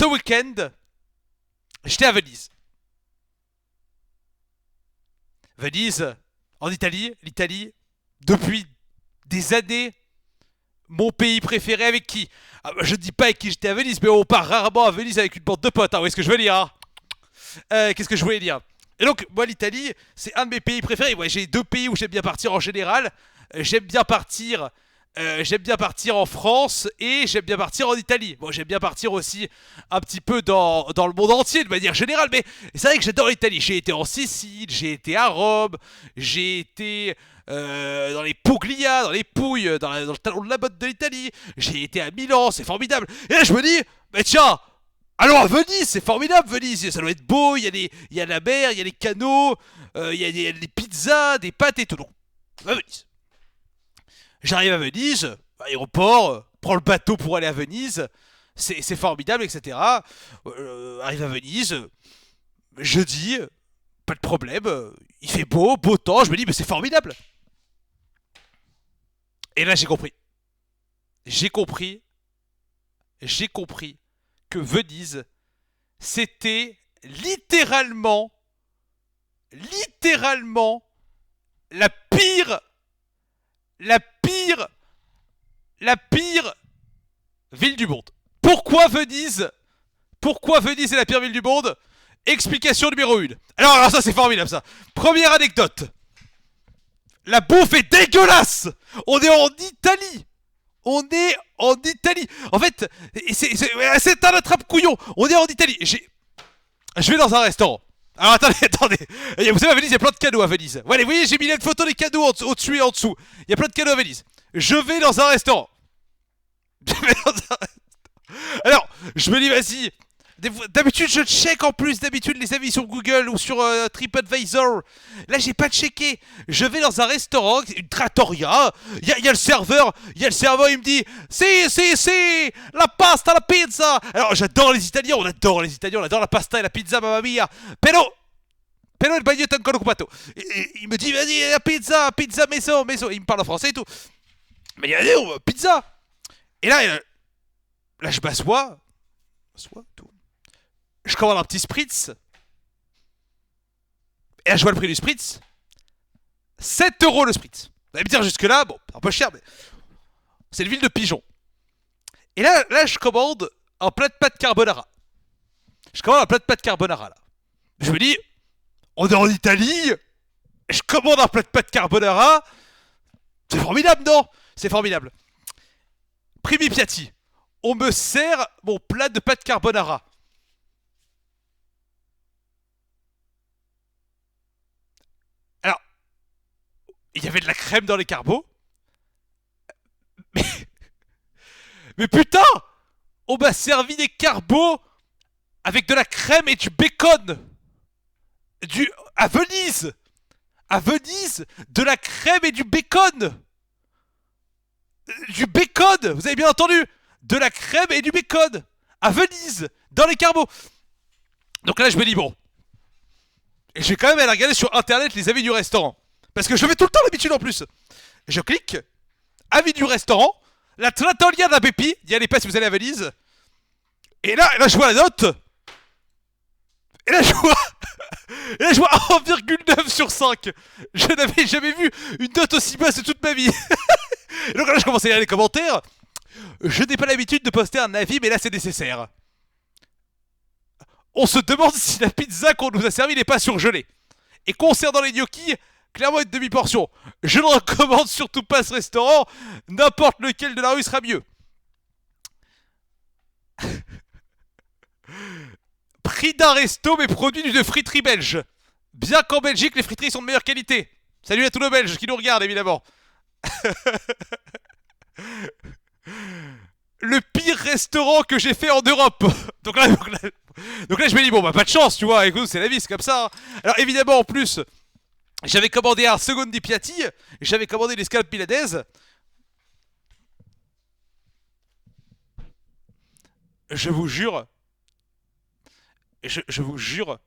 ce week-end, j'étais à Venise. Venise, en Italie, l'Italie, depuis des années, mon pays préféré avec qui je dis pas avec qui j'étais à Venise, mais on part rarement à Venise avec une bande de potes, hein, vous voyez ce que je veux dire hein. Qu'est-ce que je voulais dire? Et donc, moi, l'Italie, c'est un de mes pays préférés. Ouais, j'ai deux pays où j'aime bien partir en général. J'aime bien partir. J'aime bien partir en France et j'aime bien partir en Italie. Bon, j'aime bien partir aussi un petit peu dans le monde entier de manière générale, mais c'est vrai que j'adore l'Italie. J'ai été en Sicile, j'ai été à Rome, j'ai été dans les Puglia, dans les Pouilles, dans le talon de la botte de l'Italie. J'ai été à Milan, c'est formidable. Et là, je me dis, mais tiens, allons à Venise, c'est formidable Venise, ça doit être beau, il y a la mer, il y a les canaux, il y a des pizzas, des pâtes et tout. Donc, à Venise. J'arrive à Venise, aéroport, prends le bateau pour aller à Venise, c'est formidable, etc. Arrive à Venise, jeudi, pas de problème, il fait beau, beau temps, je me dis, mais c'est formidable. Et là, j'ai compris. J'ai compris, j'ai compris que Venise, c'était littéralement, la pire, la pire, la pire ville du monde. Pourquoi Venise? Pourquoi Venise est la pire ville du monde? Explication numéro 1. Alors ça c'est formidable ça. Première anecdote. La bouffe est dégueulasse. On est en Italie. On est en Italie. En fait, c'est un attrape-couillon. On est en Italie. Je vais dans un restaurant. Alors attendez, attendez. Vous savez, à Venise, il y a plein de canaux à Venise. Voilà, vous voyez, j'ai mis une photo des canaux au-dessus et en dessous. Il y a plein de canaux à Venise. Je vais dans un restaurant. Alors, je me dis, vas-y. D'habitude, je check en plus, d'habitude, les avis sur Google ou sur TripAdvisor. Là, j'ai pas checké. Je vais dans un restaurant, une trattoria. Il y a le serveur, il me dit, si, la pasta, la pizza. Alors, j'adore les Italiens, on adore la pasta et la pizza, mamma mia. Però il bagnetto ancora occupato. Il me dit, vas-y, la pizza maison. Il me parle en français et tout. Mais il dit, allez, pizza. Et là, je m'assois, tout. Je commande un petit spritz. Et là, je vois le prix du spritz. 7 € le spritz. Vous allez me dire jusque-là, bon, un peu cher, mais c'est une ville de pigeons. Et là, je commande un plat de pâtes carbonara. Là. Je me dis, on est en Italie. Je commande un plat de pâtes carbonara. C'est formidable, non? C'est formidable. Primi piatti. On me sert mon plat de pâtes carbonara. Alors, il y avait de la crème dans les carbos. Mais, mais putain, on m'a servi des carbos avec de la crème et du bacon. À Venise. De la crème et du bacon. Du bacon, vous avez bien entendu. De la crème et du bacon. À Venise, dans les carbos. Donc là, je me dis, bon. Et je vais quand même aller regarder sur internet les avis du restaurant. Parce que je fais tout le temps l'habitude en plus. Je clique, avis du restaurant, la trattoria da Bepi, n'y allez pas si vous allez à Venise. Et là, je vois la note. Et là, je vois 1,9 sur 5. Je n'avais jamais vu une note aussi basse de toute ma vie. Et donc là, je commence à lire les commentaires. Je n'ai pas l'habitude de poster un avis, mais là, c'est nécessaire. On se demande si la pizza qu'on nous a servie n'est pas surgelée. Et concernant les gnocchis, clairement une demi-portion. Je ne recommande surtout pas ce restaurant. N'importe lequel de la rue sera mieux. Prix d'un resto mais produit d'une friterie belge. Bien qu'en Belgique, les friteries sont de meilleure qualité. Salut à tous nos Belges qui nous regardent évidemment. Le pire restaurant que j'ai fait en Europe. Donc là, je me dis, bon, bah, pas de chance, tu vois. Écoute, c'est la vie, c'est comme ça. Alors, évidemment, en plus, j'avais commandé un secondi piatti. J'avais commandé les scalopes milanaises. Je vous jure. Je vous jure.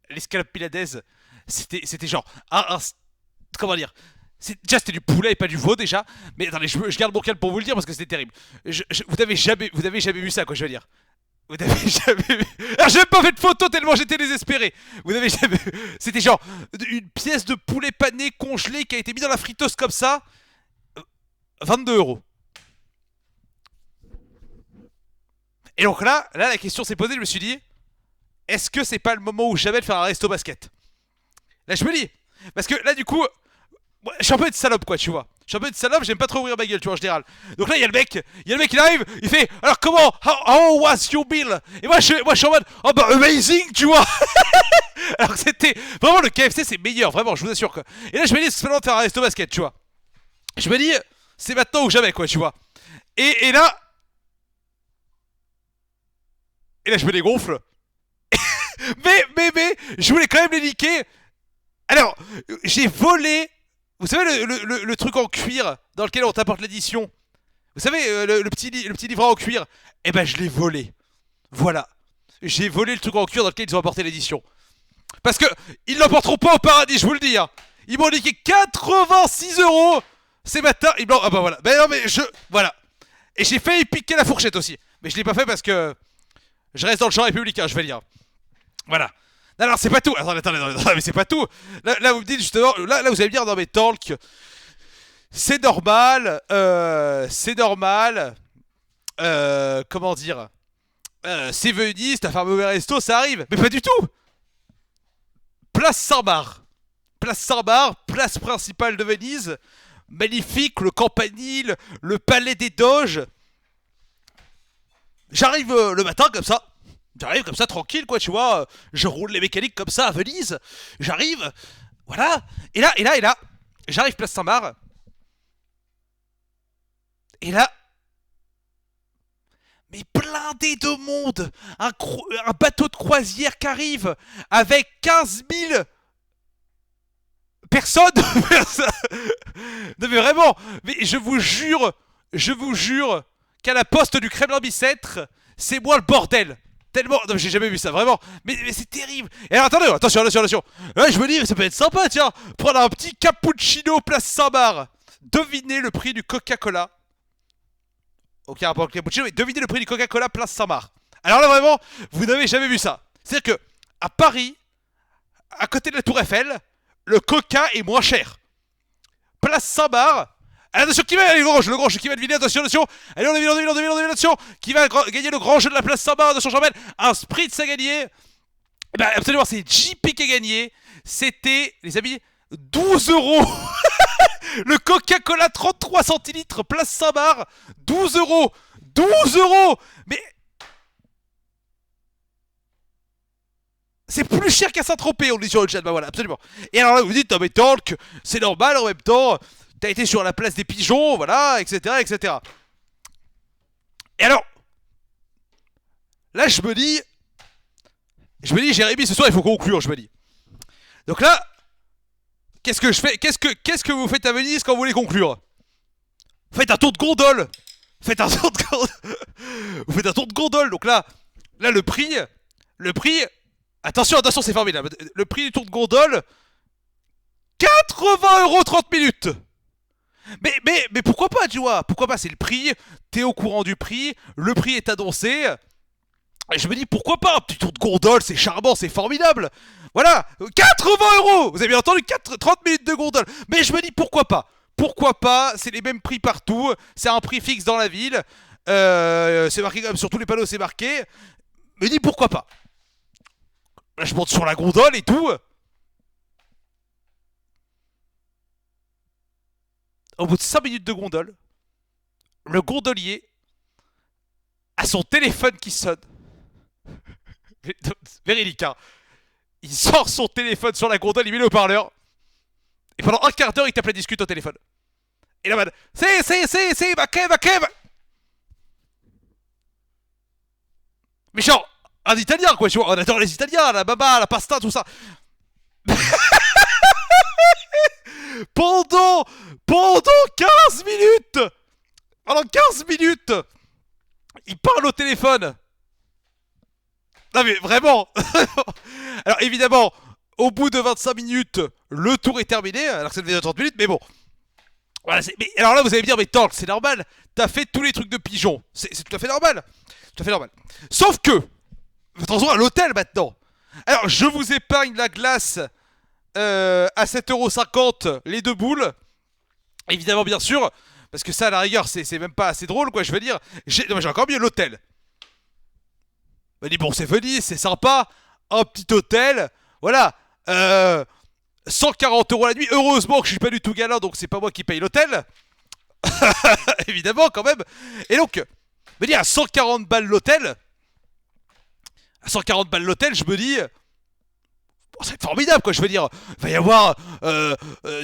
Les scalopes milanaises, c'était genre. Comment dire? Déjà c'était du poulet et pas du veau déjà. Mais attendez, je garde mon calme pour vous le dire parce que c'était terrible. Vous n'avez jamais vu ça, quoi, je veux dire. Vous n'avez jamais vu. Alors j'ai même pas fait de photo tellement j'étais désespéré. Vous n'avez jamais vu. C'était genre une pièce de poulet pané congelé qui a été mise dans la friteuse comme ça. 22 €. Et donc là la question s'est posée, je me suis dit, est-ce que c'est pas le moment où jamais de faire un resto basket? Là je me dis, parce que là du coup, moi, je suis un peu une salope quoi, tu vois. Je suis un peu une salope, j'aime pas trop ouvrir ma gueule, tu vois, en général. Donc là, il y a le mec, il arrive, il fait, alors comment, how was your bill? Et moi je suis en mode, oh bah amazing, tu vois. Alors que c'était, vraiment le KFC c'est meilleur, vraiment, je vous assure quoi. Et là je me dis, c'est pas le moment de faire un resto basket, tu vois. Je me dis, c'est maintenant ou jamais quoi, tu vois. Et là je me dégonfle. Mais, je voulais quand même les niquer. Alors, j'ai volé. Vous savez le truc en cuir dans lequel on t'apporte l'édition. Vous savez, le petit livret en cuir. Eh ben, je l'ai volé. Voilà. J'ai volé le truc en cuir dans lequel ils ont apporté l'édition. Parce que ils l'emporteront pas au paradis, je vous le dis. Hein. Ils m'ont niqué 86 € ces matins. Ils m'ont... Ah bah voilà. Ben non, mais je... Voilà. Et j'ai failli piquer la fourchette aussi. Mais je l'ai pas fait parce que je reste dans le champ républicain, je vais dire. Voilà. Non, non, c'est pas tout. Attendez, mais c'est pas tout. Là, vous me dites justement, là, vous allez me dire dans mes talks, c'est normal, comment dire, c'est Venise, t'as fait un mauvais resto, ça arrive. Mais pas du tout. Place Saint-Bar. Place Saint-Bar, place principale de Venise. Magnifique, le campanile, le palais des Doges. J'arrive le matin comme ça. J'arrive comme ça tranquille quoi tu vois. Je roule les mécaniques comme ça à Venise. J'arrive. Voilà. Et là. J'arrive place Saint-Marc. Et là. Mais blindé de monde. Un bateau de croisière qui arrive. Avec 15 000 personnes. Non mais vraiment. Mais je vous jure. Qu'à la poste du Kremlin-Bicêtre, c'est moi le bordel. Tellement. Non, mais j'ai jamais vu ça, vraiment. Mais c'est terrible. Et alors, attendez, attention. Là, je me dis, ça peut être sympa, tiens. Prendre un petit cappuccino place Saint-Bar. Devinez le prix du Coca-Cola. Ok, rapport au cappuccino, mais devinez le prix du Coca-Cola place Saint-Bar. Alors là, vraiment, vous n'avez jamais vu ça. C'est-à-dire que, à Paris, à côté de la Tour Eiffel, le Coca est moins cher. Place Saint-Bar. Attention, qui va aller le grand jeu qui va deviner, attention. Allez, on devine, attention. Qui va gagner le grand jeu de la place Saint-Bar, attention, j'emmène. Un sprint, ça a gagné. Et bah, absolument, c'est JP qui a gagné. C'était, les amis, 12 €. Le Coca-Cola 33 centilitres, place Saint-Bar, 12 €. 12 €. Mais. C'est plus cher qu'à Saint-Tropez, on dit sur le chat, bah voilà, absolument. Et alors là, vous vous dites, non mais Talk, c'est normal en même temps. T'as été sur la place des pigeons, voilà, etc. Et alors, là, je me dis, Jérémy, ce soir, il faut conclure, je me dis. Donc là, qu'est-ce que je fais? Qu'est-ce que vous faites à Venise quand vous voulez conclure? Faites un tour de gondole. Vous faites un tour de gondole. Donc là, le prix, attention, c'est formidable. Le prix du tour de gondole, 80 € 30 minutes. Mais pourquoi pas, tu vois? Pourquoi pas? C'est le prix, t'es au courant du prix, le prix est annoncé. Et je me dis, pourquoi pas? Un petit tour de gondole, c'est charmant, c'est formidable. Voilà, 80 €. Vous avez bien entendu, 30 minutes de gondole. Mais je me dis, pourquoi pas? Pourquoi pas? C'est les mêmes prix partout, c'est un prix fixe dans la ville. C'est marqué comme sur tous les panneaux, c'est marqué. Je me dis, pourquoi pas? Là, je monte sur la gondole et tout. Au bout de 5 minutes de gondole, le gondolier a son téléphone qui sonne. Véridique, hein. Il sort son téléphone sur la gondole, il met le haut-parleur. Et pendant un quart d'heure, il tape la discute au téléphone. Et là, man, c'est, ma Kev. Mais genre, un italien, quoi, tu vois. On adore les italiens, la baba, la pasta, tout ça. Pendant 15 minutes. Pendant 15 minutes. Il parle au téléphone. Non mais vraiment. Alors évidemment, au bout de 25 minutes, le tour est terminé. Alors que ça devait être 30 minutes, mais bon. Voilà, mais alors là, vous allez me dire, mais Tank, c'est normal. T'as fait tous les trucs de pigeon. C'est tout à fait normal. Tout à fait normal. Sauf que, attention à l'hôtel maintenant. Alors, je vous épargne la glace à 7,50 € les deux boules. Évidemment, bien sûr. Parce que ça, à la rigueur, c'est même pas assez drôle, quoi. Je veux dire, j'ai encore mieux l'hôtel. On dit, bon, c'est Venise, c'est sympa. Un petit hôtel. Voilà. 140 € la nuit. Heureusement que je suis pas du tout galant, donc c'est pas moi qui paye l'hôtel. Évidemment, quand même. Et donc, me dire à 140 balles l'hôtel. À 140 balles l'hôtel, je me dis. Bon, c'est formidable, quoi. Je veux dire, il va y avoir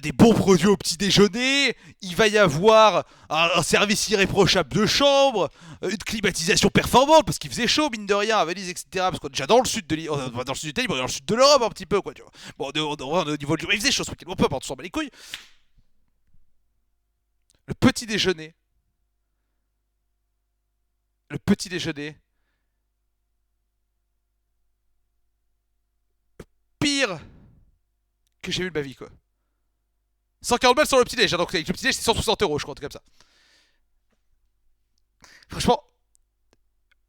des bons produits au petit déjeuner. Il va y avoir un service irréprochable de chambre. Une climatisation performante, parce qu'il faisait chaud, mine de rien, à Venise, etc. Parce qu'on est déjà dans le sud de l'île. Dans le sud de l'Italie, dans le sud de l'Europe, un petit peu, quoi. Tu vois. Bon, au niveau du. Il faisait chaud ce week-end. Peu importe, on s'en bat les couilles. Le petit déjeuner. Le petit déjeuner. Pire que j'ai vu de ma vie, quoi. 140 balles sur le petit déj, hein, donc avec le petit déj c'est 160 €, je crois, un truc comme ça. Franchement,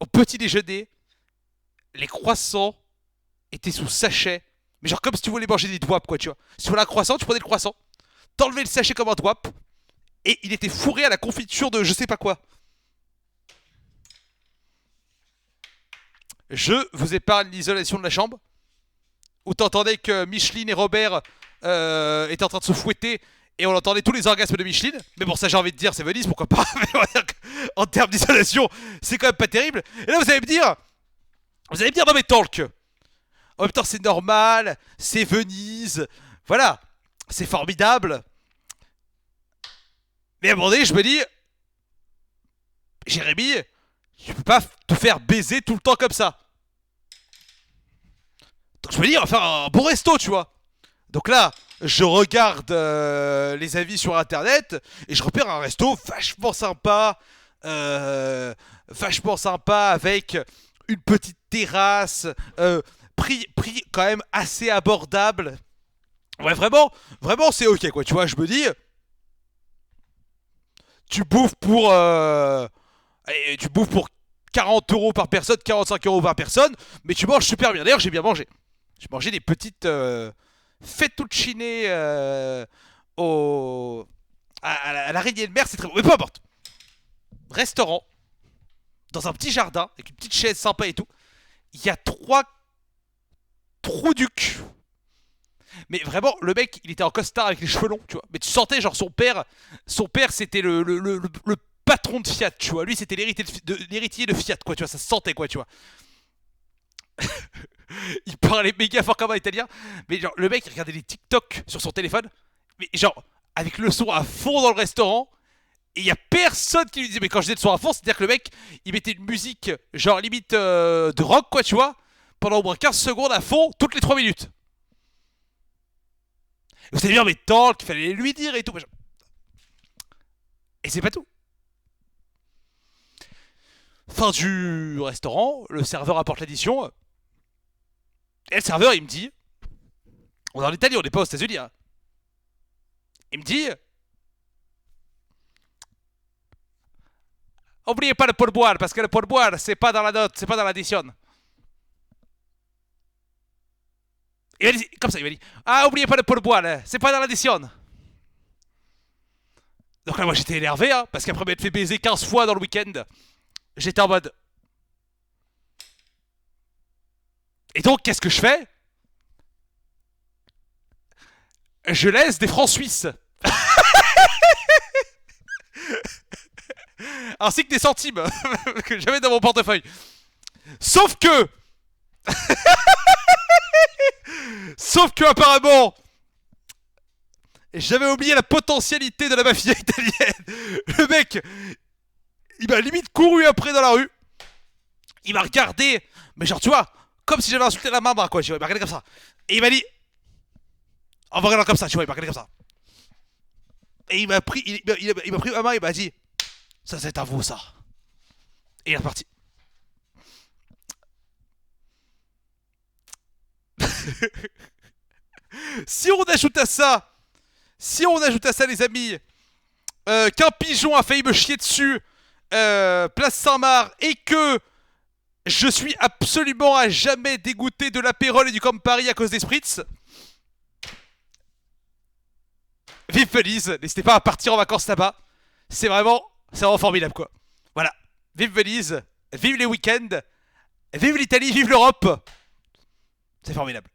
au petit déjeuner, les croissants étaient sous sachet. Mais genre comme si tu voulais manger des doigts, quoi, tu vois. Si tu voulais un croissant, tu prenais le croissant, t'enlevais le sachet comme un doigt, et il était fourré à la confiture de je sais pas quoi. Je vous épargne l'isolation de la chambre, où t'entendais que Micheline et Robert étaient en train de se fouetter et on entendait tous les orgasmes de Micheline. Mais bon, ça j'ai envie de dire, c'est Venise, pourquoi pas. Mais on va dire en termes d'isolation, c'est quand même pas terrible. Et là, vous allez me dire, non mais Talk. En même temps, c'est normal, c'est Venise, voilà, c'est formidable. Mais à un moment donné, je me dis, Jérémy, tu peux pas te faire baiser tout le temps comme ça. Donc je me dis, on va faire un bon resto, tu vois. Donc là, je regarde les avis sur internet et je repère un resto vachement sympa avec une petite terrasse, prix quand même assez abordable. Ouais, vraiment c'est ok quoi. Tu vois, je me dis, tu bouffes pour 40 € par personne, 45 € par personne, mais tu manges super bien. D'ailleurs, j'ai bien mangé. J'ai mangé des petites fettuccine au à l'araignée de mer, c'est très bon. Mais peu importe. Restaurant, dans un petit jardin, avec une petite chaise sympa et tout. Il y a trois trous du cul. Mais vraiment, le mec, il était en costard avec les cheveux longs, tu vois. Mais tu sentais, genre, son père c'était le patron de Fiat, tu vois. Lui, c'était l'héritier de Fiat, quoi, tu vois. Ça se sentait, quoi, tu vois. Il parlait méga fort comme un italien. Mais genre, le mec, il regardait des TikTok sur son téléphone. Mais genre, avec le son à fond dans le restaurant. Et il y a personne qui lui disait. Mais quand je disais le son à fond, c'est-à-dire que le mec, il mettait une musique, genre limite de rock, quoi, tu vois. Pendant au moins 15 secondes à fond, toutes les 3 minutes. Vous savez bien, mais tant qu'il fallait lui dire et tout. Et c'est pas tout. Fin du restaurant, le serveur apporte l'addition. Et le serveur, il me dit. On est en Italie, on n'est pas aux États-Unis, hein. Il me dit. Oubliez pas le pourboire, parce que le pourboire, c'est pas dans la note, c'est pas dans l'addition. Il m'a dit, comme ça, il m'a dit. Ah, oubliez pas le pourboire, c'est pas dans l'addition. Donc là, moi, j'étais énervé, hein, parce qu'après m'être fait baiser 15 fois dans le week-end, j'étais en mode. Et donc, qu'est-ce que je fais? Je laisse des francs suisses. Ainsi que des centimes que j'avais dans mon portefeuille. Sauf que. Sauf que, apparemment. J'avais oublié la potentialité de la mafia italienne. Le mec, il m'a limite couru après dans la rue. Il m'a regardé, mais genre, tu vois, comme si j'avais insulté la maman, quoi. Tu vois, il m'a regardé comme ça. Et il m'a dit. En me regardant comme ça, tu vois, il m'a regardé comme ça. Et il m'a pris, il m'a pris ma main, il m'a dit. Ça, c'est à vous, ça. Et il est reparti. Si on ajoute à ça, les amis, qu'un pigeon a failli me chier dessus place Saint-Marc et que je suis absolument à jamais dégoûté de l'apérole et du Campari à cause des spritz. Vive Venise, n'hésitez pas à partir en vacances là-bas. C'est vraiment formidable quoi. Voilà, vive Venise, vive les week-ends, vive l'Italie, vive l'Europe. C'est formidable.